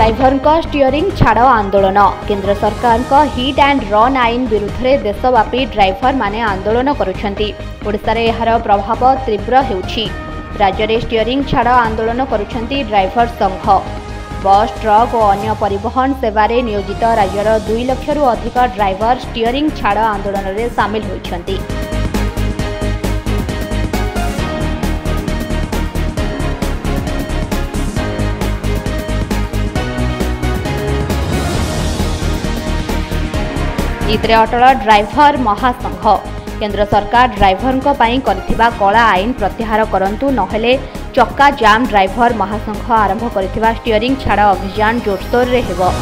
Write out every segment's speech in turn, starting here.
Driver steering छाड़ आंदोलन। केंद्र सरकार हिट एंड रन आईन विरुद्ध में देशव्यापी ड्राइवर माने आंदोलन करुछंती। ओडिशा रे एहार प्रभाव तीव्र हेउछि। राज्य में स्टीयरिंग छाड़ आंदोलन करुछंती ड्राइवर संघ। बस ट्रक और अन्य परिवहन सेवारे नियोजित राज्यर 2 लाख अधिक ड्राइवर स्टीयरिंग छाड़ आंदोलन में सामिल होइछंती। इतरे अटल ड्राइवर महासंघ। केंद्र सरकार ड्राइवर करथिबा कला आईन प्रत्याहार करंतु नहेले चक्का जाम ड्राइवर महासंघ आरंभ करथिबा स्टीयरिंग छाड़ अभियान जोरसोर रे हेबो।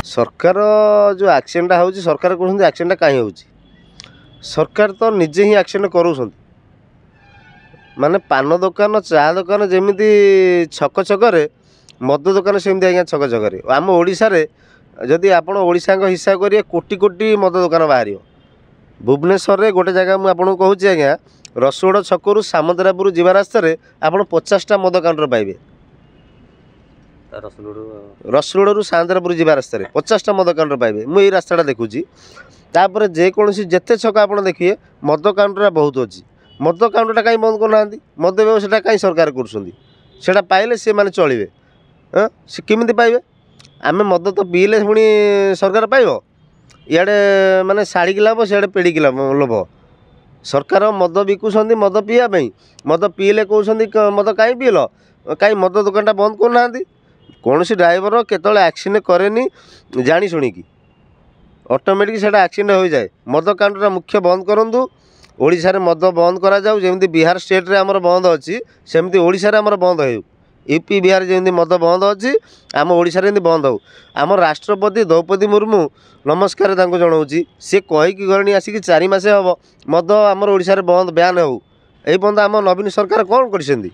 सरकार जो एक्सीडेंट होउची सरकार कहउछन एक्सीडेंट काहे होउची। सरकार तो निजे ही एक्सीडेंट करूछन। माने पान दुकान चा दुकान जमीती छक छकरे मद दुकान सेमती आज्ञा छक छकरे आम ओडिशा रे जदि आपण ओडिशा हिसाब करिए कोटी कोटी मद दुकान बाहर। भुवनेश्वर रे गोटे जगह मुझे आपको कहूँ आज्ञा रसुगड़ छकरू सामंतरापुर जीवा रास्तार आप 50टा मद काउंटर पाइबे। रसुगड़ सामंतरापुर जीवा रास्तार 50टा मद काउंटर पाइबे। मुझे रास्ता देखुची तापर जेकोसी जेते छक आप देखिए मद काउंटर बहुत अच्छी। मद काउंटरटा कहीं बंद करना मद व्यवसायटा कहीं सरकार कर पाइले सी मैंने चलिए सी केमी पाइबे। आम मद तो पीले पुणी सरकार पाइब इे माने शाढ़ी की लाभ सियाड़े पेड़ी की लोभ। सरकार मद बिकुंट मद पीवाई मद पीले कहते मद कहीं पील कहीं मद दुकानटा बंद करना कौन सी ड्राइवर केतले एक्सीडेंट करेनी जानी शुणिकी ऑटोमेटिक से एक्सीडेंट हो जाए। मद काउंटर मुख्य बंद करूँ। ओडिशा रे मद बंद करा जाऊ जेमती बिहार स्टेट रे हमर बंद अच्छी सेमती ओडिशा रे हमर बंद हो। यूपी बिहार जेमती मद बंद अच्छी आम ओडिशा रे बंद हो। आम राष्ट्रपति द्रौपदी मुर्मू नमस्कार तांको जणाउची सी कहीकि गणी आसिक 4 मास हम मद आम ओडिशा रे बंद ब्यान हो। एई बंद आम नवीन सरकार कौन करछंदी।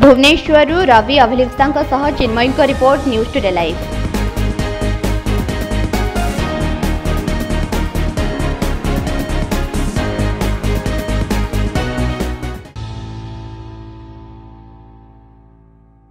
Bhubaneswar Rabi Abhilipta Chinmayi report news today live.